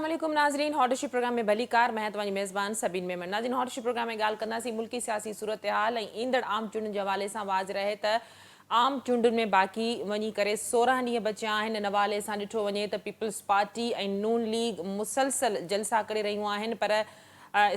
अस्सलाम वालेकुम नाजरीन, हॉटशी प्रोग्राम में भली कार मैं तव्हांजी मेज़बान सबीन मेमन। नाज़रीन, हॉटशी प्रोग्राम में ॻाल्हि कंदासीं मुल्की सियासी सूरत हाल ऐं ईंदड़ आम चूंडुनि जे हवाले सां। वाज़ रहे त आम चूंडुनि में बाक़ी वञी करे 16 ॾींहं बचिया आहिनि। इन हवाले सां ॾिठो वञे त पीपल्स पार्टी ऐं नून लीग मुसलसल जलसा करे रहियूं आहिनि, पर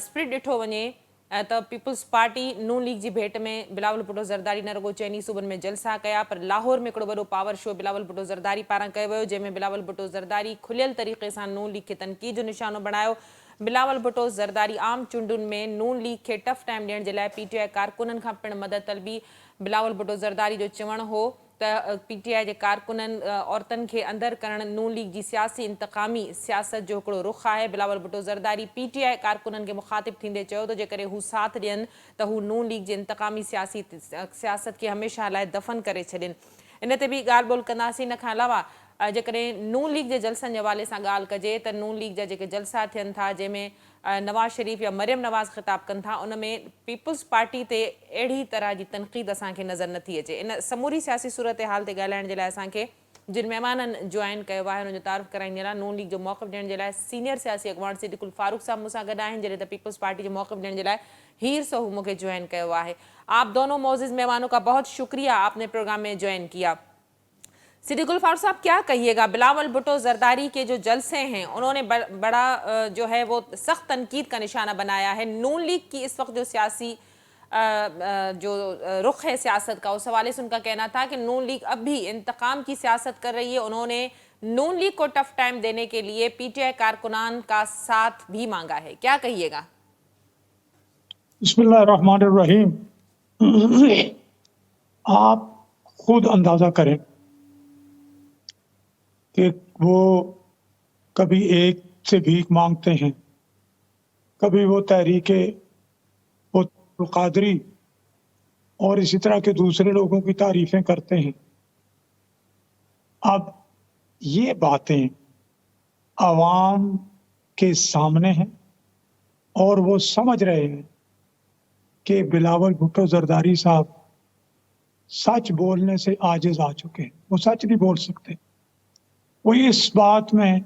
स्प्रिट ॾिठो वञे त पीपल्स पार्टी नून लीग जी भेट में बिलावल भुट्टो ज़रदारी न रुगो चइनी सूबनि में जलसा कया, पर लाहौर में हिकिड़ो वॾो पावर शो बिलावल भुट्टो ज़रदारी पारां कयो वियो, जंहिंमें बिलावल भुट्टो ज़रदारी खुलियल तरीक़े सां नून लीग खे तनक़ीद जो निशानो बणायो। बिलावल भुट्टो ज़रदारी आम चूंडुनि में नून लीग खे टफ टाइम ॾियण जे लाइ पीटीआई कारकुननि खां पिणु मदद तलबी। बिलावल भुट्टो ज़रदारी जो चवणु हो त पीटीआई जे कारकुननि औरतुनि खे अंदरि करणु नून लीग जी सियासी इंतकामी सियासत जो हिकिड़ो रुख़ आहे। बिलावल भुट्टो ज़रदारी पीटीआई कारकुननि खे मुख़ातिब थींदे चयो त जेकॾहिं हू साथ ॾियनि त हू नून लीग जे इंतकामी सियासत खे हमेशह लाइ दफ़न करे छॾनि। इन ते बि ॻाल्हि ॿोल कंदासीं। इन खां अलावा जेकॾहिं नून लीग जे जलसनि जे हवाले सां ॻाल्हि कजे त नून लीग जा जेके जलसा थियनि था, जंहिंमें नवाज़ शरीफ़ या मरियम नवाज़ ख़िताब कनि था, उन में पीपल्स पार्टी ते अहिड़ी तरह जी तनक़ीद असांखे नज़र नथी अचे। इन समूरी सियासी सूरत हाल ते ॻाल्हाइण जे लाइ असांखे जिन महिमाननि जॉइन कयो आहे उनजो तारुफ़ कराईंदे लाइ नून लीग जो मौक़िफ़ ॾियण जे लाइ सीनियर सियासी अॻवान सिद्दीकुल फारूक साहब मूंसां गॾु आहिनि, जॾहिं त पीपल्स पार्टी जो मौक़िफ़ ॾियण जे लाइ हीर सोहू मूंखे ज्वाइन कयो आहे। आप दोनों मोअज़्ज़िज़ मेहमानों का बहुत शुक्रिया, आपने प्रोग्राम में ज्वाइन किया। सिद्दीकुल फारूक साहब, क्या कहिएगा, बिलावल भुट्टो ज़रदारी के जो जलसे हैं उन्होंने बड़ा जो है वो सख्त तनकीद का निशाना बनाया है। नून लीग की इस वक्त जो सियासी जो रुख है सियासत का, उस हवाले से उनका कहना था कि नून लीग अब भी इंतकाम की सियासत कर रही है। उन्होंने नून लीग को टफ टाइम देने के लिए पीटीआई कारकुनान का साथ भी मांगा है, क्या कहिएगा? बिस्मिल्लाहिर्रहमानिर्रहीम। आप खुद अंदाजा करें कि वो कभी एक से भीख मांगते हैं, कभी वो तहरीके कादरी और इसी तरह के दूसरे लोगों की तारीफें करते हैं। अब ये बातें आवाम के सामने हैं और वो समझ रहे हैं कि बिलावल भुट्टो ज़रदारी साहब सच बोलने से आजिज आ चुके हैं, वो सच नहीं बोल सकते। वो इस बात में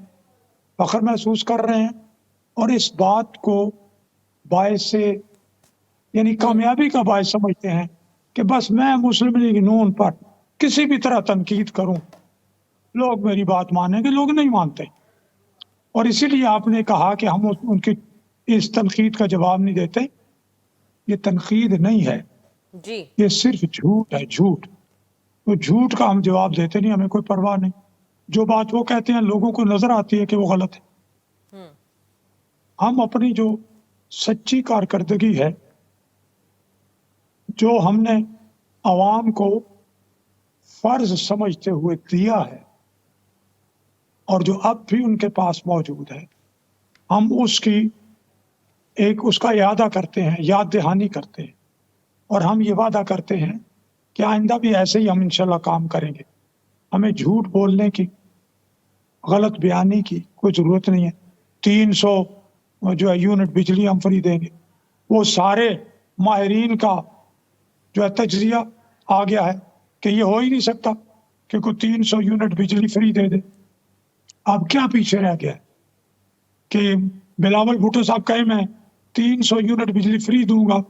फख्र महसूस कर रहे हैं और इस बात को बायस से यानी कामयाबी का बायस समझते हैं कि बस मैं मुस्लिम लीग नून पर किसी भी तरह तनकीद करूं, लोग मेरी बात मानेंगे, लोग नहीं मानते। और इसीलिए आपने कहा कि हम उनकी इस तनकीद का जवाब नहीं देते। ये तनकीद नहीं है जी, ये सिर्फ झूठ है, झूठ। तो झूठ का हम जवाब देते नहीं, हमें कोई परवाह नहीं। जो बात वो कहते हैं लोगों को नजर आती है कि वो गलत है। हम अपनी जो सच्ची कारकर्दगी है, जो हमने आवाम को फर्ज समझते हुए दिया है और जो अब भी उनके पास मौजूद है, हम उसका यादा करते हैं, याद दहानी करते हैं और हम ये वादा करते हैं कि आइंदा भी ऐसे ही हम इंशाल्लाह काम करेंगे। हमें झूठ बोलने की, गलत बयानी की कोई ज़रूरत नहीं है। 300 जो है यूनिट बिजली हम फ्री देंगे, वो सारे माहिरीन का जो है तजरिया आ गया है कि ये हो ही नहीं सकता कि कोई 300 यूनिट बिजली फ्री दे दे। अब क्या पीछे रह गया है कि बिलावल भुट्टो साहब कहे मैं 300 यूनिट बिजली फ्री दूंगा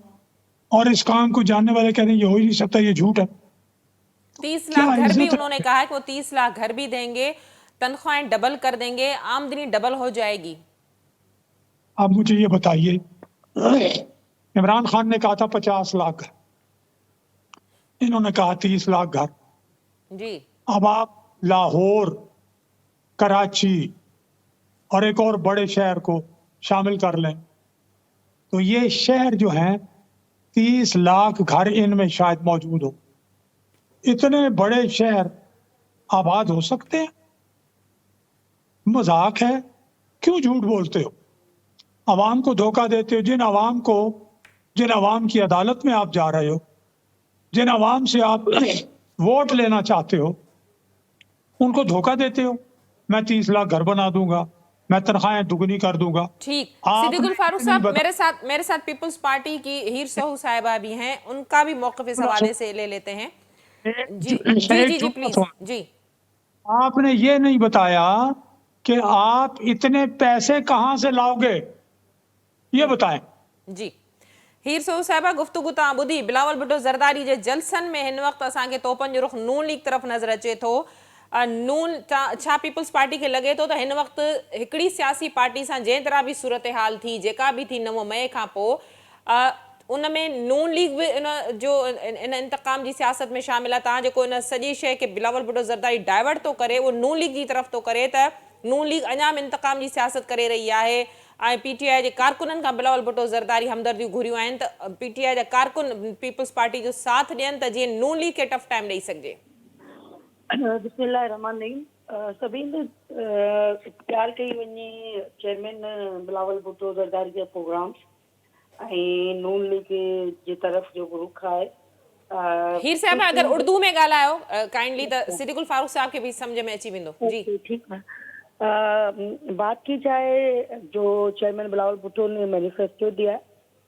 और इस काम को जानने वाले कहते हैं ये हो ही नहीं सकता, ये झूठ है। 30 लाख घर भी उन्होंने कहा है कि वो 30 लाख घर भी देंगे, तनख्वाहें डबल कर देंगे, आमदनी डबल हो जाएगी। आप मुझे ये बताइए, इमरान खान ने कहा था 50 लाख घर, इन्होंने कहा 30 लाख घर। जी, अब आप लाहौर, कराची और एक और बड़े शहर को शामिल कर लें तो ये शहर जो हैं 30 लाख घर इनमें शायद मौजूद हो। इतने बड़े शहर आबाद हो सकते हैं? मजाक है। क्यों झूठ बोलते हो, आवाम को धोखा देते हो? जिन आवाम की अदालत में आप जा रहे हो, जिन आवाम से आप वोट लेना चाहते हो, उनको धोखा देते हो। मैं 30 लाख घर बना दूंगा, मैं तनख्वाहें दुगनी कर दूंगा। ठीक। सिद्दीकुल फारूक साहब, मेरे साथ पीपल्स पार्टी की हीर सोहू साहिबा भी हैं, उनका भी मौक़िफ़ इस हवाले से ले लेते हैं। जी जी जी जी, प्लीज। जी, आपने ये नहीं बताया कि आप इतने पैसे कहां से लाओगे, ये बताएं। जी हीर सो साहिबा गुफ्तगू तव्हां ॿुधी बिलावल भुट्टो ज़रदारी जे जलसनि में हिन वक़्तु असांखे तोपनि जो रुख नून लीग तरफ़ नज़र अचे थो। नून छा पीपल्स पार्टी खे लॻे थो त हिन वक़्तु हिकिड़ी सियासी पार्टी सां जंहिं तरह बि सूरत हाल थी जेका बि थी 9 मई खां पोइ उन में नून लीग बि इन जो इन इंतकाम जी सियासत में शामिल आहे। तव्हां जेको इन सॼी शइ खे बिलावल भुट्टो ज़रदारी डाइवर्ट थो करे उहो नून लीग जी तरफ़ थो करे त नून लीग अञा बि इंतकाम जी सियासत करे रही आहे। ऐं पीटीआई जे कारकुननि खां बिलावल भुट्टो ज़रदारी हमदर्दियूं घुरियूं आहिनि त पीटीआई जा कारकुन पीपल्स पार्टी जो साथ ॾियनि त जीअं नून लीग खे टफ टाइम ॾेई सघिजे। बिस्मिल्लाह रहमान रहीम। सभिनि प्यार कई वञे चेयरमैन बिलावल भुट्टो ज़रदारी जा प्रोग्राम्स ऐं नून लीग जी तरफ़ जो रुख आहे। हीर साहब अगर उर्दू में ॻाल्हायो काइंडली त सिद्दीकुल फारूक साहब के भी समझ में अची वेंदो। जी ठीक है। बात की जाए जो चेयरमैन बिलावल भुट्टो ने मैनिफेस्टो दिया,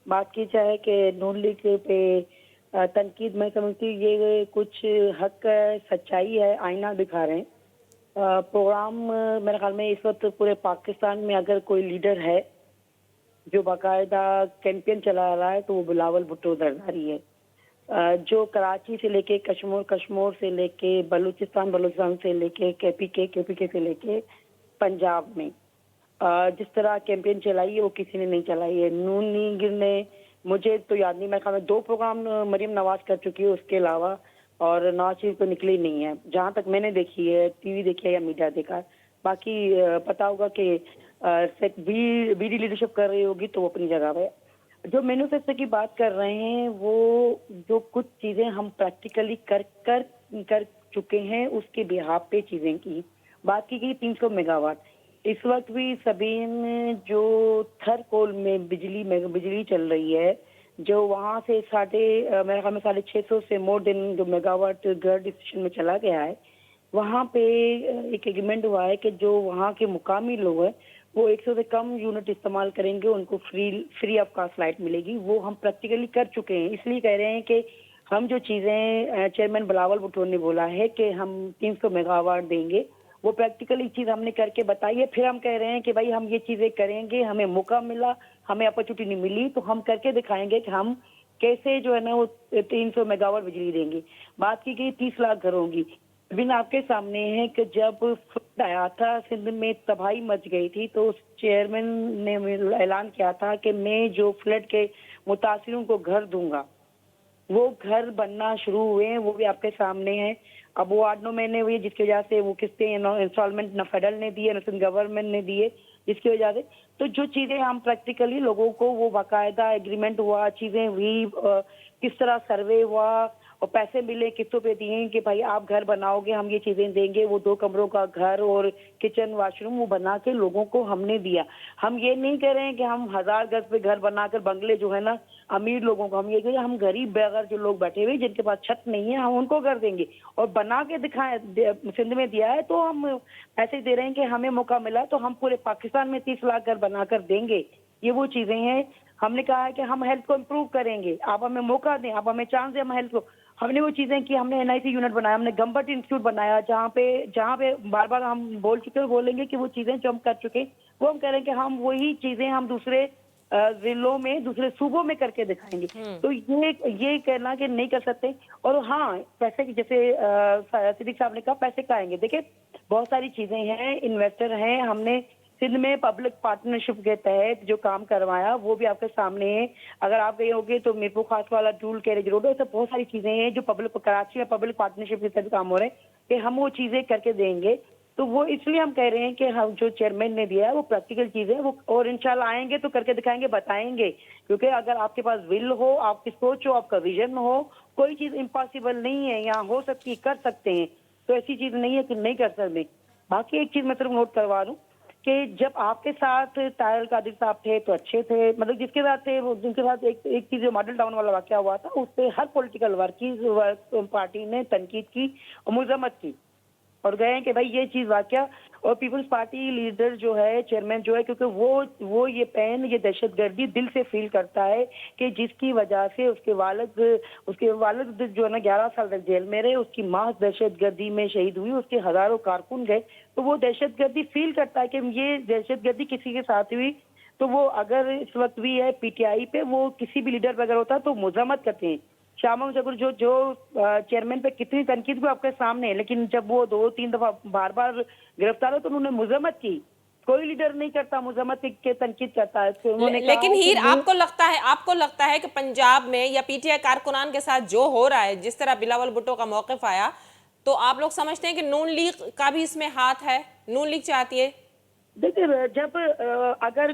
बात की जाए कि नून लीग पे तनकीद मैं समझती हूँ ये कुछ हक है, सच्चाई है, आईना दिखा रहे हैं। प्रोग्राम मेरे ख्याल में इस वक्त पूरे पाकिस्तान में अगर कोई लीडर है जो बाकायदा कैंपेन चला रहा है तो वो बिलावल भुट्टो ज़रदारी है। जो कराची से लेके कश्मीर से लेके बलूचिस्तान से लेके केपीके से लेके पंजाब में जिस तरह कैंपेन चलाई है वो किसी ने नहीं चलाई है। नून लीग ने, मुझे तो याद नहीं, मेरे ख्याल में 2 प्रोग्राम मरीम नवाज कर चुकी है, उसके अलावा और नवाज शरीफ तो निकली नहीं है जहाँ तक मैंने देखी है, टीवी देखी है या मीडिया देखा है। बाकी पता होगा कि बीडी लीडरशिप कर रही होगी तो वो अपनी जगह पे। जो मैनिफेस्टो की बात कर रहे हैं वो जो कुछ चीजें हम प्रैक्टिकली कर चुके हैं उसके बिहाफ पे चीजें की बात की गई। 300 मेगावाट इस वक्त भी सभी जो थर कोल में बिजली चल रही है, जो वहाँ से मेरे ख्याल में 650 से मोर देन जो मेगावाट घर डिसीजन में चला गया है, वहाँ पे एक एग्रीमेंट हुआ है कि जो वहाँ के मुकामी लोग हैं वो 100 से कम यूनिट इस्तेमाल करेंगे, उनको फ्री ऑफ कास्ट लाइट मिलेगी। वो हम प्रैक्टिकली कर चुके हैं। इसलिए कह रहे हैं कि हम जो चीज़ें चेयरमैन बिलावल भुट्टो ने बोला है कि हम 300 मेगावाट देंगे, वो प्रैक्टिकली चीज़ हमने करके बताई है। फिर हम कह रहे हैं कि भाई हम ये चीज़ें करेंगे, हमें मौका मिला, हमें अपॉर्चुनिटी मिली तो हम करके दिखाएंगे कि हम कैसे जो है ना वो 300 मेगावाट बिजली देंगे। बात की गई 30 लाख घरों की। बिन आपके सामने है कि जब फ्लड आया था, सिंध में तबाही मच गई थी, तो चेयरमैन ने ऐलान किया था कि मैं जो फ्लड के मुतासिरों को घर दूंगा। वो घर बनना शुरू हुए हैं, वो भी आपके सामने है। अब वो 8-9 महीने हुए जिसकी वजह से वो किस्तें इंस्टॉलमेंट न फेडरल ने दिए न सिंध गवर्नमेंट ने दिए, जिसकी वजह से तो जो चीजें हम प्रैक्टिकली लोगों को वो बाकायदा एग्रीमेंट हुआ, चीजें हुई, किस तरह सर्वे हुआ और पैसे मिले किस्तों पे दिए कि भाई आप घर बनाओगे हम ये चीजें देंगे। वो 2 कमरों का घर और किचन वाशरूम वो बना के लोगों को हमने दिया। हम ये नहीं कह रहे हैं कि हम 1000 गज पे घर बनाकर बंगले जो है ना अमीर लोगों को, हम ये कह रहे हैं हम गरीब बेघर जो लोग बैठे हुए जिनके पास छत नहीं है हम उनको घर देंगे और बना के दिखाएं। सिंध में दिया है तो हम ऐसे दे रहे हैं कि हमें मौका मिला तो हम पूरे पाकिस्तान में 30 लाख घर बनाकर देंगे। ये वो चीजें हैं। हमने कहा है कि हम हेल्थ को इम्प्रूव करेंगे, आप हमें मौका दें, आप हमें चांस दें, हम हेल्थ को। हमने वो चीजें की, हमने एनआईसी यूनिट बनाया, हमने गम्बट इंस्टीट्यूट बनाया, जहाँ पे बार बार हम बोल चुके हैं, बोलेंगे कि वो चीजें जो हम कर चुके वो हम कह रहे हैं कि हम वही चीजें हम दूसरे जिलों में दूसरे सूबों में करके दिखाएंगे। तो ये कहना कि नहीं कर सकते। और हाँ, पैसे की जैसे सिद्दीक साहब ने कहा पैसे का आएंगे। देखिए बहुत सारी चीजें हैं, इन्वेस्टर हैं। हमने सिंध में पब्लिक पार्टनरशिप के तहत जो काम करवाया वो भी आपके सामने है। अगर आप गए होंगे तो मीरपुर खास वाला टूल कैरेज रोड, ऐसे बहुत सारी चीजें हैं जो कराची में पब्लिक पार्टनरशिप के तहत काम हो रहे हैं कि हम वो चीजें करके देंगे। तो वो इसलिए हम कह रहे हैं कि हम जो चेयरमैन ने दिया है वो प्रैक्टिकल चीजें वो, और इंशाल्लाह आएंगे तो करके दिखाएंगे, बताएंगे। क्योंकि अगर आपके पास विल हो, आपकी सोच हो, आपका विजन हो, कोई चीज इम्पॉसिबल नहीं है, यहाँ हो सकती, कर सकते हैं। तो ऐसी चीज नहीं है कि नहीं कर सकते। बाकी एक चीज मैं सिर्फ नोट करवा दूं कि जब आपके साथ तायल कादिर साहब थे तो अच्छे थे, मतलब जिसके साथ थे वो, जिनके साथ एक चीज जो मॉडल टाउन वाला वाकया हुआ था उस पर हर पॉलिटिकल पार्टी ने तनकीद की और मजम्मत की और गए कि भाई ये चीज वाकया اور پیپلز پارٹی لیڈر جو ہے, چیئرمین جو ہے, کیونکہ وہ یہ پین, یہ دہشت گردی دل سے فیل کرتا ہے کہ جس کی وجہ سے اس کے والد جو ہے نا 11 سال تک جیل میں رہے, اس کی ماں دہشت گردی میں شہید ہوئی, اس کے ہزاروں کارکن گئے. تو وہ دہشت گردی فیل کرتا ہے کہ یہ دہشت گردی کسی کے ساتھ ہوئی تو وہ اگر اس وقت بھی ہے پی ٹی آئی پہ, وہ کسی بھی لیڈر پہ اگر ہوتا ہے تو مذمت کرتے ہیں. شاما جگر جو چیئرمین پہ کتنی تنقید کو آپ کے سامنے ہے, لیکن جب وہ 2-3 دفعہ بار بار گرفتار ہو تو انہوں نے مذمت کی. کوئی لیڈر نہیں کرتا مذمت کے, تنقید کرتا ہے. لیکن ہیر آپ کو لگتا ہے کہ پنجاب میں یا پی ٹی آئی کارکنان کے ساتھ جو ہو رہا ہے, جس طرح بلاول بھٹو کا موقف آیا, تو آپ لوگ سمجھتے ہیں کہ نون لیگ کا بھی اس میں ہاتھ ہے, نون لیگ چاہتی ہے؟ دیکھیں جب اگر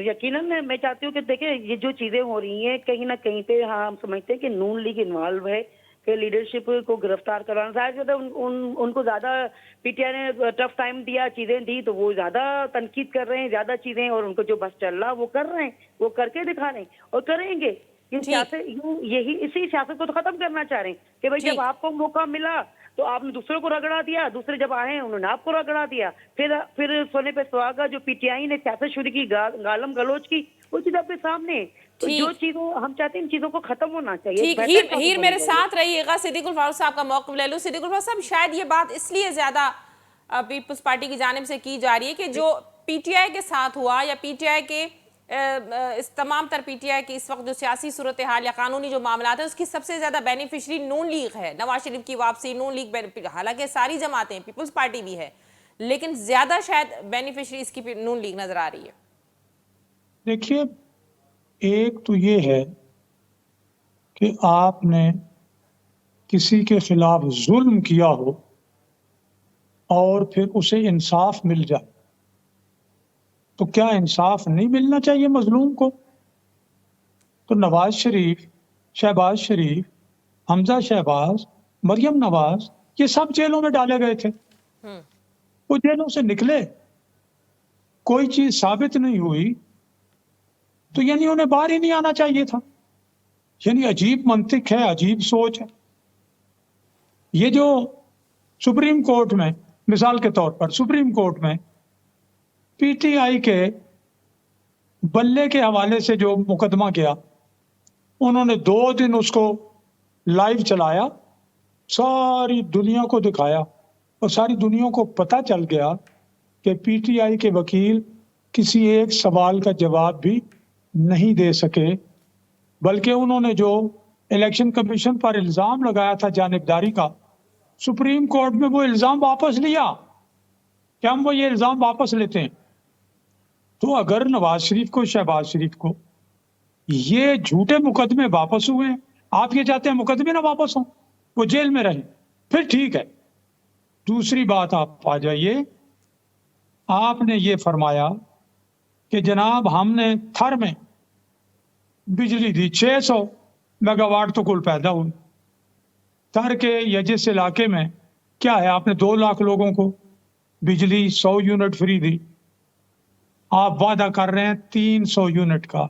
یقیناً میں چاہتی ہوں کہ دیکھیں یہ جو چیزیں ہو رہی ہیں کہیں نہ کہیں پہ ہم سمجھتے ہیں کہ نون لیگ انوالو ہے کہ لیڈرشپ کو گرفتار کرانا. ظاہر ان کو زیادہ پی ٹی آئی نے ٹف ٹائم دیا, چیزیں دی, تو وہ زیادہ تنقید کر رہے ہیں, زیادہ چیزیں, اور ان کو جو بس چل رہا وہ کر رہے ہیں, وہ کر کے دکھا رہے ہیں اور کریں گے. اسی سیاست کو تو ختم کرنا چاہ رہے ہیں کہ بھائی جب آپ کو موقع ملا تو آپ نے دوسروں کو رگڑا دیا, دوسرے جب آئے انہوں نے آپ کو رگڑا دیا. پھر سونے پہ سہاگا جو پی ٹی آئی نے سیاست شروع کی, گالم گلوچ کی, وہ چیز آپ کے سامنے. تو جو چیزوں ہم چاہتے ہیں ان چیزوں کو ختم ہونا چاہیے. ہیر میرے ساتھ رہیے گا, صدیق الفاروق صاحب کا موقف لے لوں. صدیق الفاروق صاحب, شاید یہ بات اس لیے زیادہ پیپلز پارٹی کی جانب سے کی جا رہی ہے کہ جو پی ٹی آئی کے ساتھ ہوا, یا پی ٹی آئی کے اس تمام تر پی ٹی آئی کی اس وقت جو سیاسی صورتحال یا قانونی جو معاملات ہیں, اس کی سب سے زیادہ بینیفیشری نون لیگ ہے. نواز شریف کی واپسی, نون لیگ, حالانکہ ساری جماعتیں, پیپلز پارٹی بھی ہے, لیکن زیادہ شاید بینیفیشری اس کی نون لیگ نظر آ رہی ہے. دیکھیے, ایک تو یہ ہے کہ آپ نے کسی کے خلاف ظلم کیا ہو اور پھر اسے انصاف مل جائے, تو کیا انصاف نہیں ملنا چاہیے مظلوم کو؟ تو نواز شریف, شہباز شریف, حمزہ شہباز, مریم نواز, یہ سب جیلوں میں ڈالے گئے تھے. وہ جیلوں سے نکلے, کوئی چیز ثابت نہیں ہوئی, تو یعنی انہیں باہر ہی نہیں آنا چاہیے تھا. یعنی عجیب منطق ہے, عجیب سوچ ہے. یہ جو سپریم کورٹ میں, مثال کے طور پر سپریم کورٹ میں پی ٹی آئی کے بلے کے حوالے سے جو مقدمہ کیا, انہوں نے 2 دن اس کو لائیو چلایا, ساری دنیا کو دکھایا, اور ساری دنیا کو پتہ چل گیا کہ پی ٹی آئی کے وکیل کسی ایک سوال کا جواب بھی نہیں دے سکے, بلکہ انہوں نے جو الیکشن کمیشن پر الزام لگایا تھا جانبداری کا, سپریم کورٹ میں وہ الزام واپس لیا کہ ہم وہ یہ الزام واپس لیتے ہیں. تو اگر نواز شریف کو, شہباز شریف کو یہ جھوٹے مقدمے واپس ہوئے, آپ یہ چاہتے ہیں مقدمے نہ واپس ہوں, وہ جیل میں رہیں, پھر ٹھیک ہے. دوسری بات آپ آ جائیے, آپ نے یہ فرمایا کہ جناب ہم نے تھر میں بجلی دی 600 میگا واٹ تو کل پیدا ہوئی. تھر کے یا جس علاقے میں کیا ہے, آپ نے 2 لاکھ لوگوں کو بجلی 100 یونٹ فری دی. آپ وعدہ کر رہے ہیں 300 یونٹ کا,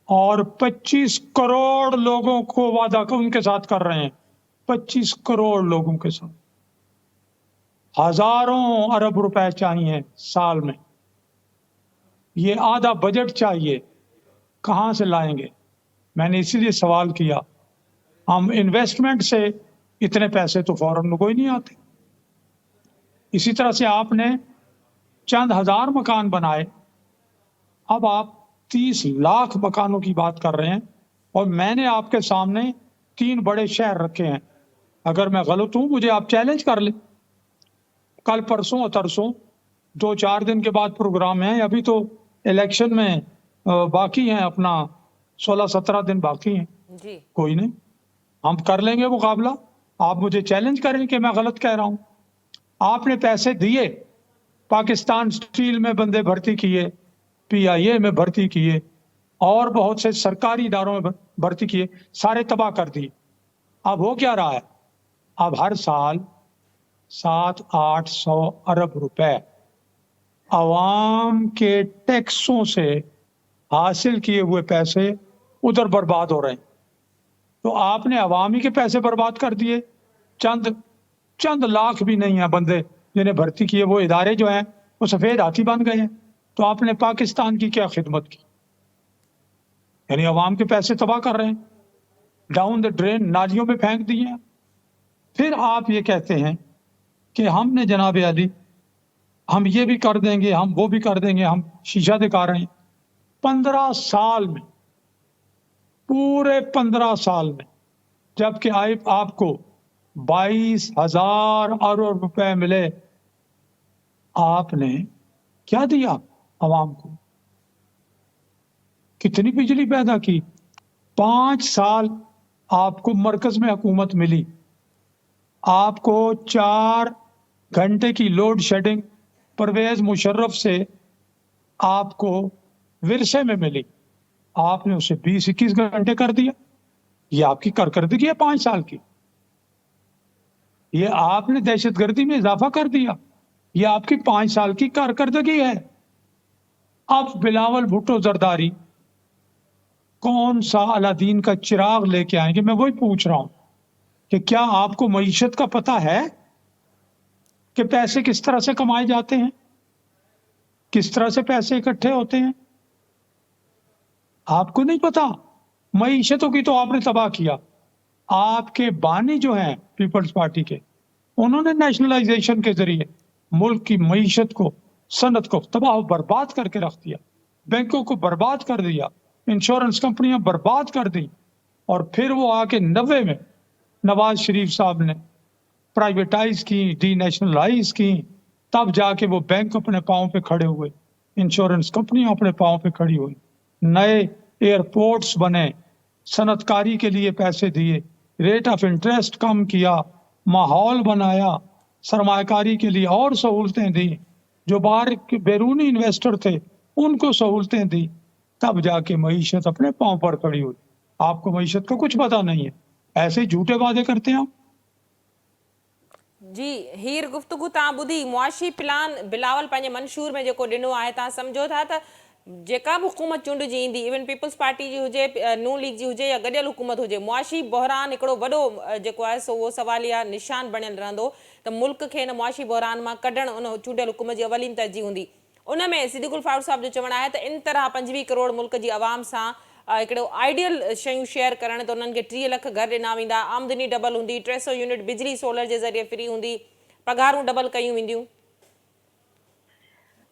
اور 25 کروڑ لوگوں کو وعدہ ان کے ساتھ کر رہے ہیں, 25 کروڑ لوگوں کے ساتھ. ہزاروں ارب روپے چاہیے سال میں, یہ آدھا بجٹ چاہیے, کہاں سے لائیں گے؟ میں نے اسی لیے سوال کیا. ہم انویسٹمنٹ سے اتنے پیسے تو فوراً کوئی نہیں آتے. اسی طرح سے آپ نے چند ہزار مکان بنائے, اب آپ 30 لاکھ مکانوں کی بات کر رہے ہیں, اور میں نے آپ کے سامنے 3 بڑے شہر رکھے ہیں. اگر میں غلط ہوں مجھے آپ چیلنج کر لیں. کل پرسوں اور ترسوں 2-4 دن کے بعد پروگرام ہے, ابھی تو الیکشن میں باقی ہیں, اپنا 16-17 دن باقی ہیں. جی کوئی نہیں, ہم کر لیں گے مقابلہ. آپ مجھے چیلنج کریں کہ میں غلط کہہ رہا ہوں. آپ نے پیسے دیے, پاکستان اسٹیل میں بندے بھرتی کیے, پی آئی اے میں بھرتی کیے, اور بہت سے سرکاری اداروں میں بھرتی کیے, سارے تباہ کر دیے. اب ہو کیا رہا ہے؟ اب ہر سال 700-800 ارب روپے عوام کے ٹیکسوں سے حاصل کیے ہوئے پیسے ادھر برباد ہو رہے ہیں. تو آپ نے عوامی کے پیسے برباد کر دیے. چند لاکھ بھی نہیں ہیں بندے जिन्हें भर्ती किए वो इदारे जो हैं वो सफेद हाथी बन गए हैं। तो आपने पाकिस्तान की क्या खिदमत की? यानी अवाम के पैसे तबाह कर रहे हैं, डाउन द ड्रेन नालियों में फेंक दिए हैं। फिर आप ये कहते हैं कि हमने जनाब अली हम ये भी कर देंगे, हम वो भी कर देंगे, हम शीशा दिखा रहे हैं। 15 साल में, पूरे 15 साल में, जबकि आपको 22,000 अरब रुपए मिले, आपने क्या दिया अवाम को? कितनी बिजली पैदा की? 5 साल आपको मरकज में हुकूमत मिली, आपको 4 घंटे की लोड शेडिंग परवेज मुशर्रफ से आपको विरसे में मिली, आपने उसे 20-21 घंटे कर दिया। ये आपकी कारकर्दगी है 5 साल की। ये आपने दहशतगर्दी में इजाफा कर दिया। ये आपकी 5 साल की कारकर्दगी है। अब बिलावल भुट्टो जरदारी कौन सा अलादीन का चिराग लेके आएंगे? मैं वही पूछ रहा हूं कि क्या आपको मईशत का पता है कि पैसे किस तरह से कमाए जाते हैं, किस तरह से पैसे इकट्ठे होते हैं? आपको नहीं पता। मईशतों की तो आपने तबाह किया। आपके बानी जो हैं पीपल्स पार्टी के, उन्होंने नेशनलाइजेशन के जरिए मुल्क की मईशत को, सनत को तबाह बर्बाद करके रख दिया, बैंकों को बर्बाद कर दिया, इंश्योरेंस कंपनियां बर्बाद कर दी। और फिर वो आके 90 में नवाज शरीफ साहब ने प्राइवेटाइज की, डी नेशनलाइज की, तब जाके वो बैंक अपने पांव पे खड़े हुए, इंश्योरेंस कंपनियां अपने पांव पे खड़ी हुई, नए एयरपोर्ट्स बने, सनतकारी के लिए पैसे दिए, रेट ऑफ इंटरेस्ट कम किया, माहौल बनाया, सरमाकारी के लिए और सहूलतें दी, जो बाहर के बैरूनी इन्वेस्टर थे उनको सहूलतें दी, तब जाके मईशत अपने पांव पर खड़ी हुई। आपको मईशत का कुछ पता नहीं है, ऐसे झूठे वादे करते हैं आप। जी हीर गुफ्तगू तव्हां ॿुधी मुआशी प्लान बिलावल पंहिंजे मंशूर में जेको ॾिनो आहे, तव्हां सम्झो था त जेका बि हुकूमत चूंडिजी ईंदी, इवन पीपल्स पार्टी जी हुजे, नून लीग जी हुजे या गॾियल हुकूमत हुजे, मुआशी बहरान हिकिड़ो वॾो जेको आहे सो उहो सवालिया निशान बणियल रहंदो त मुल्क खे हिन मुआशी बहरान मां कढणु उन चूंडियल हुकूमत जी अवलीन तरजीह हूंदी। उन में सिद्दीकुल फारूक साहब जो चवणु आहे त इन तरह 25 करोड़ मुल्क जी आवाम सां हिकिड़ो आइडियल शयूं शेयर करणु, त उन्हनि खे 30 लख घर ॾिना वेंदा, आमदनी डबल हूंदी, 300 यूनिट बिजली सोलर जे ज़रिए फ्री हूंदी, पगारूं डबल कयूं वेंदियूं।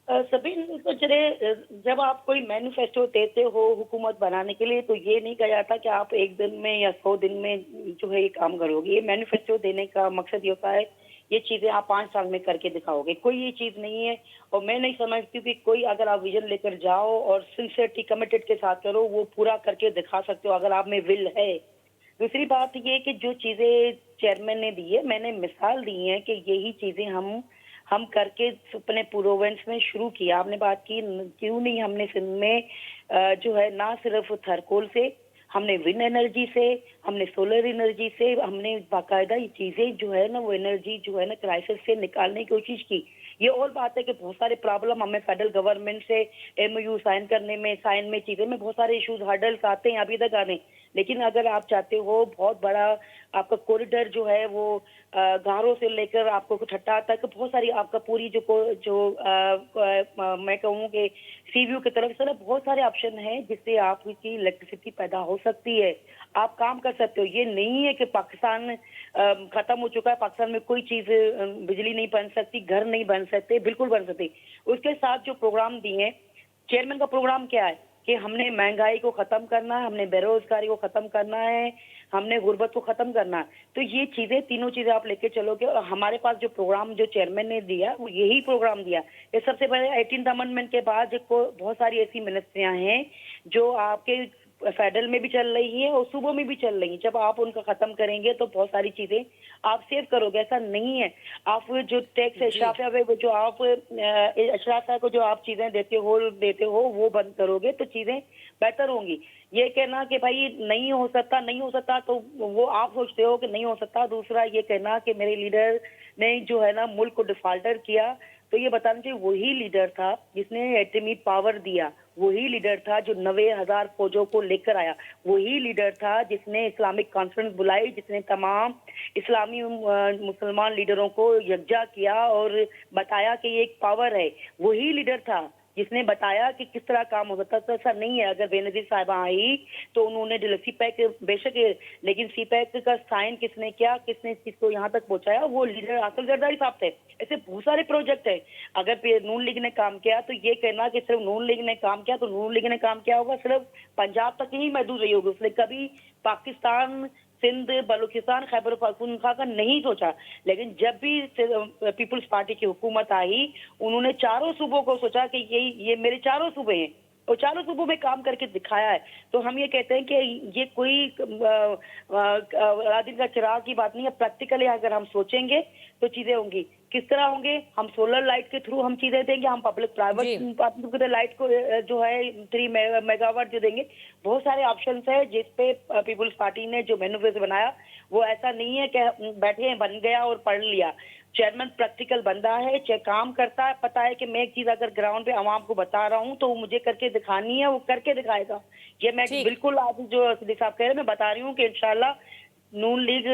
सभी सोच रहे, जब आप कोई मैनिफेस्टो देते हो हुकूमत बनाने के लिए, तो ये नहीं कहा जाता कि आप एक दिन में या 100 दिन में जो है ये काम करोगे। ये मैनिफेस्टो देने का मकसद ये होता है ये चीजें आप 5 साल में करके दिखाओगे। कोई ये चीज नहीं है, और मैं नहीं समझती कि कोई अगर आप विजन लेकर जाओ और सिंसियरिटी कमिटेड के साथ करो, वो पूरा करके दिखा सकते हो अगर आप में विल है। दूसरी बात ये कि जो चीजें चेयरमैन ने दी है, मैंने मिसाल दी है कि यही चीजें हम करके अपने प्रोवेंस में शुरू किया। आपने बात की क्यों नहीं, हमने सिंध में जो है ना सिर्फ थरकोल से, हमने विंड एनर्जी से, हमने सोलर एनर्जी से, हमने बाकायदा ये चीजें जो है ना वो एनर्जी जो है ना क्राइसिस से निकालने की कोशिश की। ये और बात है कि बहुत सारे प्रॉब्लम हमें फेडरल गवर्नमेंट से एमओयू साइन करने में, साइन में चीजें में बहुत सारे इश्यूज हर्डल्स आते हैं अभी तक आने। लेकिन अगर आप चाहते हो बहुत बड़ा आपका कॉरिडोर जो है वो गारो से लेकर आपको ठट्टा तक बहुत सारी आपका पूरी मैं कहूँ कि सी व्यू की तरफ से ना बहुत सारे ऑप्शन हैं जिससे आपकी इलेक्ट्रिसिटी पैदा हो सकती है। आप काम कर सकते हो। ये नहीं है कि पाकिस्तान खत्म हो चुका है, पाकिस्तान में कोई चीज बिजली नहीं बन सकती, घर नहीं बन सकते, बिल्कुल बन सकते। उसके साथ जो प्रोग्राम दिए, चेयरमैन का प्रोग्राम क्या है कि हमने महंगाई को खत्म करना है, हमने बेरोजगारी को खत्म करना है, हमने गुर्बत को खत्म करना है। तो ये चीजें, तीनों चीजें आप लेके चलोगे। और हमारे पास जो प्रोग्राम जो चेयरमैन ने दिया वो यही प्रोग्राम दिया। ये सबसे पहले 18th अमेंडमेंट के बाद बहुत सारी ऐसी मिनिस्ट्रियां हैं जो आपके फेडरल में भी चल रही है और सूबों में भी चल रही है। जब आप उनका खत्म करेंगे तो बहुत सारी चीजें आप सेव करोगे। ऐसा नहीं है आप जो टैक्स अशराफिया पे जो आप अशराफिया को जो आप चीजें देते हो वो बंद करोगे तो चीजें बेहतर होंगी। ये कहना कि भाई नहीं हो सकता तो वो आप सोचते हो कि नहीं हो सकता। दूसरा ये कहना कि मेरे लीडर ने जो है ना मुल्क को डिफाल्टर किया, تو یہ بتانا چاہیے وہی لیڈر تھا جس نے ایٹمی پاور دیا، وہی لیڈر تھا جو 90,000 فوجوں کو لے کر آیا، وہی لیڈر تھا جس نے اسلامک کانفرنس بلائی، جس نے تمام اسلامی مسلمان لیڈروں کو یکجا کیا اور بتایا کہ یہ ایک پاور ہے، وہی لیڈر تھا جس نے بتایا کہ کس طرح کام ہو سکتا ہے۔ تو ایسا نہیں ہے، اگر بے نظیر صاحبہ آئی تو انہوں نے سی پیک بے شک، لیکن سی پیک کا سائن کس نے کیا، کس نے اس چیز کو یہاں تک پہنچایا، وہ لیڈر عاقل زرداری صاحب تھے۔ ایسے بہت سارے پروجیکٹ ہیں، اگر نون لیگ نے کام کیا تو یہ کہنا کہ صرف نون لیگ نے کام کیا، تو نون لیگ نے کام کیا ہوگا صرف پنجاب تک ہی محدود رہی ہوگی، اس نے کبھی پاکستان، سندھ، بلوچستان، خیبر پختونخوا کا نہیں سوچا۔ لیکن جب بھی پیپلز پارٹی کی حکومت آئی، انہوں نے چاروں صوبوں کو سوچا کہ یہ میرے چاروں صوبے ہیں اور چاروں صوبوں میں کام کر کے دکھایا ہے۔ تو ہم یہ کہتے ہیں کہ یہ کوئی دن کا چراغ کی بات نہیں ہے، پریکٹیکلی اگر ہم سوچیں گے تو چیزیں ہوں گی۔ کس طرح ہوں گے؟ ہم سولر لائٹ کے تھرو ہم چیزیں دیں گے، ہم پبلک پرائیویٹ لائٹ کو جو ہے 3 میگا واٹ جو دیں گے۔ بہت سارے آپشنس ہیں جس پہ پیپلز پارٹی نے جو مینوفیسٹو بنایا وہ ایسا نہیں ہے کہ بیٹھے ہیں بن گیا اور پڑھ لیا۔ چیئرمین پریکٹیکل بندہ ہے، کام کرتا ہے، پتا ہے کہ میں ایک چیز اگر گراؤنڈ پہ عوام کو بتا رہا ہوں تو وہ مجھے کر کے دکھانی ہے، وہ کر کے دکھائے گا۔ یہ میں بالکل آج جو صدیق صاحب کہہ رہے ہیں میں بتا رہی ہوں کہ انشاءاللہ نون لیگ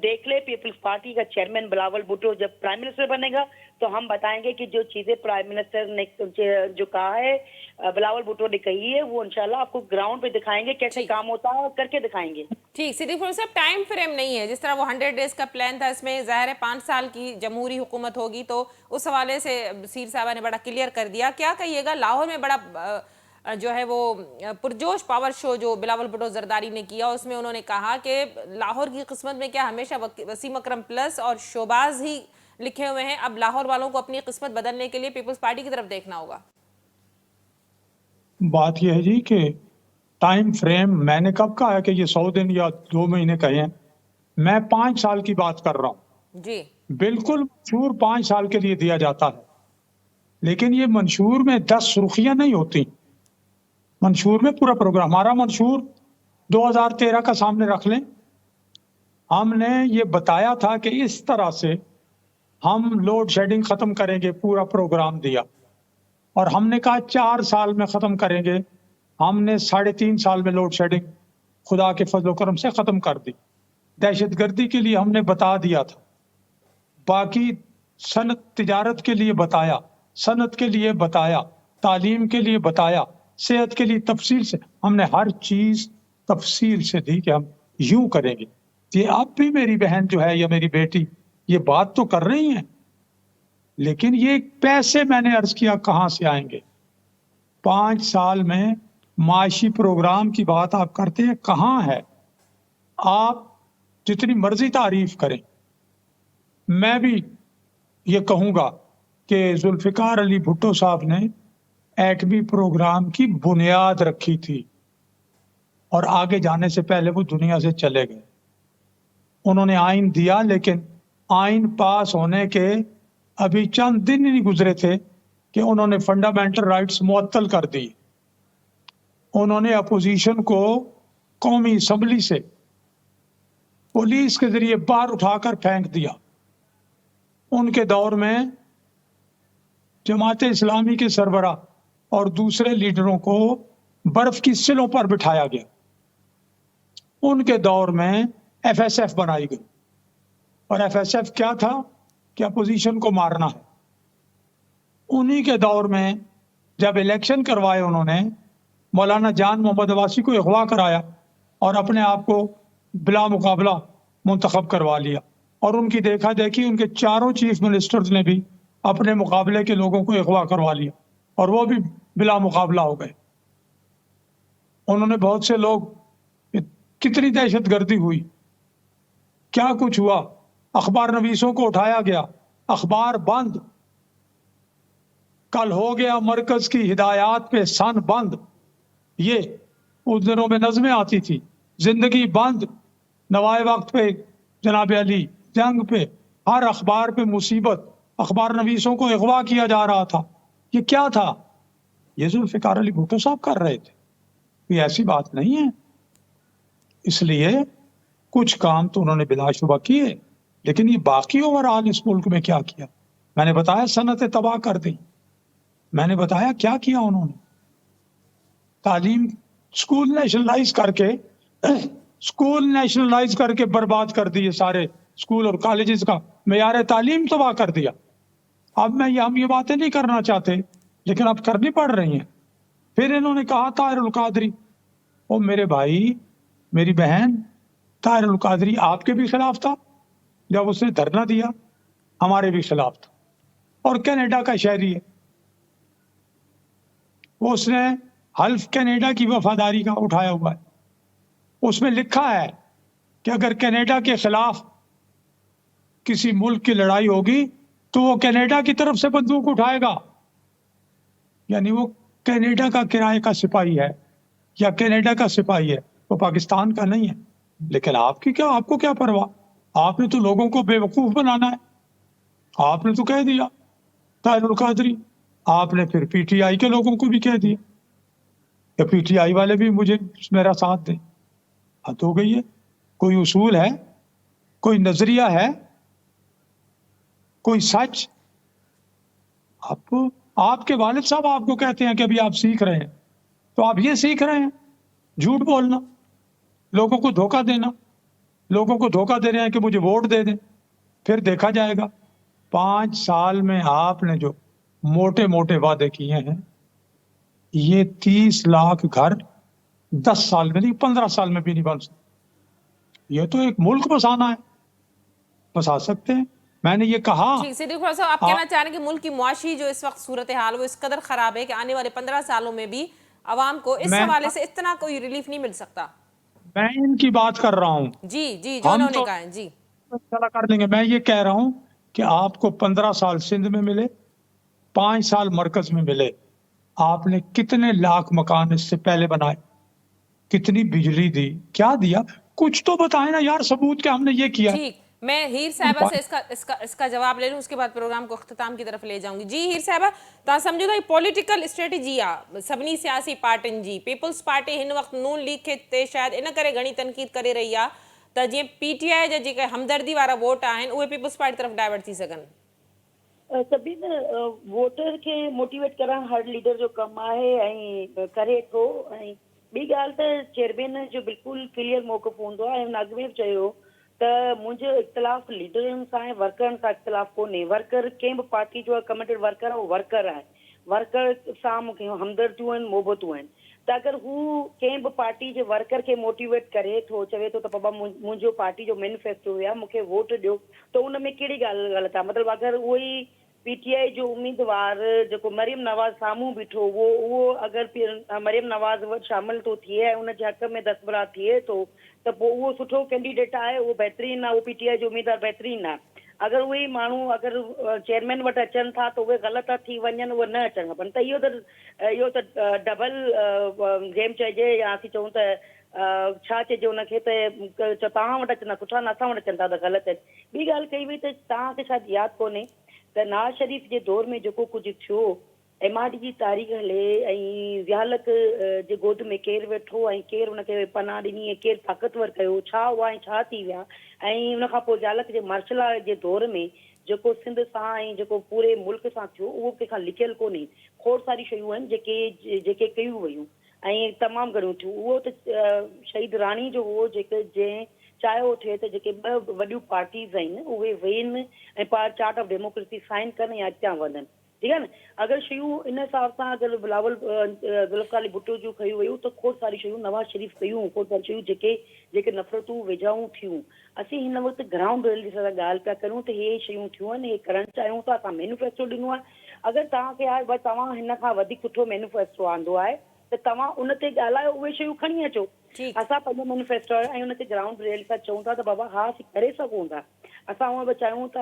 دیکھ لے، پیپلز پارٹی کا چیئرمین بلاول بھٹو جب پرائم منسٹر بنے گا تو ہم بتائیں گے کہ جو چیزیں پرائم منسٹر نے جو کہا ہے، بلاول بھٹو نے کہی ہے، وہ انشاءاللہ آپ کو گراؤنڈ پہ دکھائیں گے کیسے کام ہوتا ہے اور کر کے دکھائیں گے۔ ٹھیک، صدیق فروغ صاحب، ٹائم فریم نہیں ہے، جس طرح وہ 100 ڈیز کا پلان تھا، اس میں ظاہر ہے 5 سال کی جمہوری حکومت ہوگی، تو اس حوالے سے سیر صاحبہ نے بڑا کلیئر کر دیا۔ کیا کہیے گا الاہور میں بڑا جو ہے وہ پرجوش پاور شو جو بلاول بھٹو زرداری نے کیا، اس میں انہوں نے کہا کہ لاہور کی قسمت میں کیا ہمیشہ وسیم اکرم پلس اور شوباز ہی لکھے ہوئے ہیں، اب لاہور والوں کو اپنی قسمت بدلنے کے لیے پیپلز پارٹی کی طرف دیکھنا ہوگا۔ بات یہ ہے جی کہ ٹائم فریم میں نے کب کہا ہے کہ یہ 100 دن یا 2 مہینے کہے ہیں؟ میں 5 سال کی بات کر رہا ہوں۔ جی بالکل منشور 5 سال کے لیے دیا جاتا ہے، لیکن یہ منشور میں 10 سرخیاں نہیں ہوتی، منشور میں پورا پروگرام۔ ہمارا منشور 2013 کا سامنے رکھ لیں، ہم نے یہ بتایا تھا کہ اس طرح سے ہم لوڈ شیڈنگ ختم کریں گے، پورا پروگرام دیا، اور ہم نے کہا 4 سال میں ختم کریں گے، ہم نے 3.5 سال میں لوڈ شیڈنگ خدا کے فضل و کرم سے ختم کر دی۔ دہشت گردی کے لیے ہم نے بتا دیا تھا، باقی صنعت تجارت کے لیے بتایا، صنعت کے لیے بتایا، تعلیم کے لیے بتایا، صحت کے لیے تفصیل سے ہم نے ہر چیز تفصیل سے دی کہ ہم یوں کریں گے۔ یہ اب بھی میری بہن جو ہے یا میری بیٹی یہ بات تو کر رہی ہیں، لیکن یہ پیسے میں نے عرض کیا کہاں سے آئیں گے؟ 5 سال میں معاشی پروگرام کی بات آپ کرتے ہیں، کہاں ہے؟ آپ جتنی مرضی تعریف کریں، میں بھی یہ کہوں گا کہ ذوالفقار علی بھٹو صاحب نے ایٹمی پروگرام کی بنیاد رکھی تھی، اور آگے جانے سے پہلے وہ دنیا سے چلے گئے۔ انہوں نے آئین دیا، لیکن آئین پاس ہونے کے ابھی چند دن ہی نہیں گزرے تھے کہ انہوں نے فنڈامنٹل رائٹس معطل کر دی۔ انہوں نے اپوزیشن کو قومی اسمبلی سے پولیس کے ذریعے باہر اٹھا کر پھینک دیا۔ ان کے دور میں جماعت اسلامی کے سربراہ اور دوسرے لیڈروں کو برف کی سلوں پر بٹھایا گیا۔ ان کے دور میں ایف ایس ایف بنائی گئی، اور ایف ایس ایف کیا تھا کہ اپوزیشن کو مارنا ہے۔ انہی کے دور میں جب الیکشن کروائے انہوں نے مولانا جان محمد عباسی کو اغوا کرایا اور اپنے آپ کو بلا مقابلہ منتخب کروا لیا، اور ان کی دیکھا دیکھی ان کے چاروں چیف منسٹرز نے بھی اپنے مقابلے کے لوگوں کو اغوا کروا لیا، اور وہ بھی بلا مقابلہ ہو گئے۔ انہوں نے بہت سے لوگ، کتنی دہشت گردی ہوئی، کیا کچھ ہوا، اخبار نویسوں کو اٹھایا گیا، اخبار بند، کل ہو گیا مرکز کی ہدایات پہ سن بند۔ یہ اس دنوں میں نظمیں آتی تھی، زندگی بند، نوائے وقت پہ جناب علی، جنگ پہ، ہر اخبار پہ مصیبت، اخبار نویسوں کو اغوا کیا جا رہا تھا۔ یہ کیا تھا؟ یہ ذوالفقار علی بھٹو صاحب کر رہے تھے، یہ ایسی بات نہیں ہے۔ اس لیے کچھ کام تو انہوں نے بلا شبہ کیے، لیکن یہ باقی اوورآل اس ملک میں کیا کیا؟ میں نے بتایا صنعتیں تباہ کر دی. میں نے بتایا کیا کیا انہوں نے. تعلیم اسکول نیشنلائز کر کے برباد کر دیے سارے اسکول اور کالجز کا معیار تعلیم تباہ کر دیا. اب ہم یہ باتیں نہیں کرنا چاہتے لیکن اب کرنی پڑ رہی ہیں. پھر انہوں نے کہا طاہر القادری، او میرے بھائی میری بہن، طاہر القادری آپ کے بھی خلاف تھا جب اس نے دھرنا دیا، ہمارے بھی خلاف تھا، اور کینیڈا کا شہری ہے. اس نے حلف کینیڈا کی وفاداری کا اٹھایا ہوا ہے. اس میں لکھا ہے کہ اگر کینیڈا کے خلاف کسی ملک کی لڑائی ہوگی تو وہ کینیڈا کی طرف سے بندوق اٹھائے گا. یعنی وہ کینیڈا کا کرائے کا سپاہی ہے یا کینیڈا کا سپاہی ہے، وہ پاکستان کا نہیں ہے. لیکن آپ کو کیا پرواہ؟ آپ نے تو لوگوں کو بے وقوف بنانا ہے. آپ نے تو کہہ دیا طاہر القادری. آپ نے پھر پی ٹی آئی کے لوگوں کو بھی کہہ دیا کہ پی ٹی آئی والے بھی مجھے میرا ساتھ دیں. حد ہو گئی ہے. کوئی اصول ہے، کوئی نظریہ ہے، کوئی سچ؟ آپ کے والد صاحب آپ کو کہتے ہیں کہ ابھی آپ سیکھ رہے ہیں، تو آپ یہ سیکھ رہے ہیں جھوٹ بولنا، لوگوں کو دھوکہ دینا. لوگوں کو دھوکہ دے رہے ہیں کہ مجھے ووٹ دے دیں. پھر دیکھا جائے گا. 5 سال میں آپ نے جو موٹے موٹے وعدے کیے ہیں، یہ 30 لاکھ گھر 10 سال میں نہیں 15 سال میں بھی نہیں بن سکتے. یہ تو ایک ملک بسانا ہے. بسا سکتے ہیں. میں نے یہ کہا. ٹھیک صدیق خدا صاحب، آپ کہنا چاہ رہے ہیں کہ ملک کی معاشی جو اس وقت صورتحال وہ اس قدر خراب ہے کہ آنے والے 15 سالوں میں بھی عوام کو اس میں حوالے سے اتنا کوئی ریلیف نہیں مل سکتا. میں ان کی بات کر رہا ہوں. جی جی، جو ہم انہوں نے تو کہا ہے. جی فیصلہ کر لیں گے. میں یہ کہہ رہا ہوں کہ آپ کو 15 سال سندھ میں ملے، 5 سال مرکز میں ملے. آپ نے کتنے لاکھ مکان اس سے پہلے بنائے، کتنی بجلی دی، کیا دیا؟ کچھ تو بتائیں نا یار، ثبوت کہ ہم نے یہ کیا. ٹھیک، میں ہیر صاحبہ سے اس کا جواب لے لوں، اس کے بعد پروگرام کو اختتام کی طرف لے جاؤں گی. جی ہیر صاحبہ، تا سمجھو تھا پولیٹیکل اسٹریٹجی سبنی سیاسی پارٹن جی. پیپلز پارٹی ہن وقت نون لیگ کے شاید ان کرے گھنی تنقید کرے رہی ہے تا جی پی ٹی آئی جا جے ہمدردی وارا ووٹ آہن اے پیپلز پارٹی طرف ڈائیورٹ تھی سکن. सभिन वोटर खे मोटिवेट करण हर लीडर जो कमु आहे ऐं करे थो. ऐं ॿी ॻाल्हि त चेयरमैन जो बिल्कुलु क्लियर मौक़िफ़ हूंदो आहे. ऐं अॻु में बि चयो त मुंहिंजो इख़्तिलाफ़ लीडरनि सां ऐं वर्करनि सां इख़्तिलाफ़ कोन्हे. वर्कर कंहिं बि पार्टी जो कमिटेड वर्कर आहे, उहो वर्कर आहे. वर्कर सां मूंखे हमदर्दियूं आहिनि, मोहबतूं आहिनि. त अगरि हू कंहिं बि पार्टी जे वर्कर खे मोटिवेट करे थो, चवे थो त बाबा मुंहिंजो पार्टी जो मैनिफेस्टो हुया, मूंखे वोट ॾियो, त उन में कहिड़ी ॻाल्हि ग़लति आहे? मतिलबु अगरि उहो ई पीटीआई जो उम्मीदवार जेको मरियम नवाज़ साम्हूं बीठो, उहो अगरि मरियम नवाज़ वटि शामिल थो थिए ऐं उनजे हक़ में दस्तबरा थिए थो, त पोइ उहो सुठो कैंडिडेट आहे, उहो बहितरीनु आहे, उहो पीटीआई जो उम्मीदवार बहितरीनु आहे. अगरि उहे ई माण्हू अगरि चेयरमैन वटि अचनि था त उहे ग़लति था थी वञनि, उहे न अचणु खपनि. त इहो त डबल गेम चइजे, या असीं चऊं त छा चइजे उनखे, त तव्हां वटि अचंदा सुठा न, असां वटि अचनि था त ग़लति आहिनि. ॿी ॻाल्हि कई वई त तव्हांखे शायदि यादि कोन्हे त नवाज़ शरीफ़ जे दौर में जेको कुझु थियो, एमआरडी जी तारीख़ हले ऐं ज़ियालत जे गोद में केरु वेठो ऐं केरु हुनखे पनाह ॾिनी ऐं केरु ताक़तवर कयो, छा हुआ ऐं छा थी विया. ऐं उनखां पोइ ज़ियालत जे मार्शल जे दौर में जेको सिंध सां ऐं जेको पूरे मुल्क सां थियो, उहो कंहिंखां लिकियलु कोन्हे. खोड़ सारी शयूं आहिनि जेके कयूं वयूं ऐं तमामु घणियूं थियूं. उहो त शहीद राणी जो उहो जंहिं चाहियो थिए त जेके 2 वॾियूं पार्टीज़ आहिनि उहे वेहनि ऐं चार्ट ऑफ डेमोक्रेसी साइन कनि ऐं अॻियां वधनि. ठीकु आहे न. अगरि शयूं इन हिसाब सां अगरि बिलावल ज़ुल्फ़िकार अली भुट्टो जूं कयूं वयूं त खोड़ सारी शयूं नवाज़ शरीफ़ कयूं, खोड़ सारी शयूं जेके नफ़रतूं वेझाऊं थियूं. असीं हिन वक़्तु ग्राउंड रियलिटी सां ॻाल्हि पिया करूं त हे शयूं थियूं आहिनि, हे करणु चाहियूं था. असां मैनिफेस्टो ॾिनो आहे. अगरि तव्हांखे आहे भई तव्हां हिन खां वधीक सुठो मैनिफेस्टो आंदो आहे त तव्हां उन ते ॻाल्हायो, उहे शयूं खणी अचो. असां पंहिंजो मैनिफेस्टो ऐं उन ते ग्राउंड रियलिटी सां चऊं था त बाबा हा असीं करे सघूं था. असां उहा बि चाहियूं त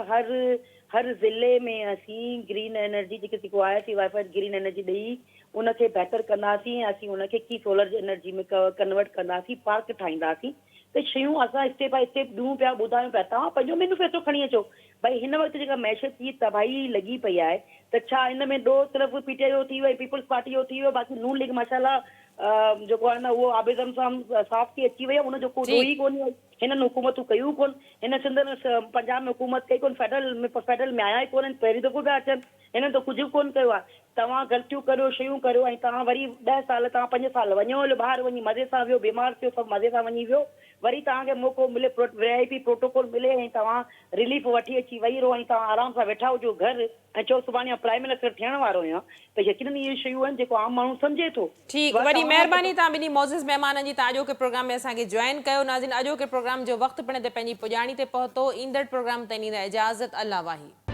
हर ज़िले में असीं ग्रीन एनर्जी जेको आहे असीं वाइफाई ग्रीन एनर्जी ॾेई उनखे बहितर कंदासीं. ऐं असीं उनखे की सोलर एनर्जी में कन्वर्ट कंदासीं, पार्क ठाहींदासीं. त शयूं असां स्टेप बाय स्टेप ॾियूं पिया, ॿुधायूं पिया. तव्हां पंहिंजो मैनिफेस्टो खणी अचो. भई हिन वक़्तु जेका मैशत जी तबाही लॻी पई आहे, त छा हिन में ॾोह सिर्फ़ु पीटीआई जो थी वियो, पीपल्स पार्टी जो थी वियो, बाक़ी नून लीग माशाल्लाह जेको आहे न उहो आबिदम सां साफ़ थी अची वई आहे, उनजो को ठीकु। ॾोही कोन्हे, हिननि हुकूमतूं कयूं कोन, हिन सिंध में पंजाब में हुकूमत कई कोन, फेडरल में आया ई कोन, पहिरीं दफ़ो पिया अचनि, हिननि त कुझु बि कोन कयो आहे। तव्हां ग़लतियूं करियो, शयूं करियो, ऐं तव्हां वरी 10 साल, तव्हां 5 साल वञो हलो ॿाहिरि वञी मज़े सां वियो, बीमार थियो, सभु मज़े सां वञी वियो, वरी तव्हांखे मौक़ो मिले, VIP प्रोटोकॉल मिले ऐं तव्हां रिलीफ वठी अची वेही रहो ऐं तव्हां आराम सां वेठा हुजो घर ऐं चओ सुभाणे प्राइम मिनिस्टर थियण वारो आहियां, त यकीनन इहे शयूं आहिनि जेको आम माण्हू सम्झे थो। ठीकु, वरी महिरबानी तव्हां ॿिन्ही मोज़िज़ महिमाननि जी, तव्हां अॼोके प्रोग्राम में असांखे जॉइन कयो। नाज़रीन, अॼोके प्रोग्राम जो वक़्तु पिण ते पंहिंजी पुॼाणी ते पहुतो। ईंदड़ प्रोग्राम ताईं ॾींदा इजाज़त। अल्लाह वाही।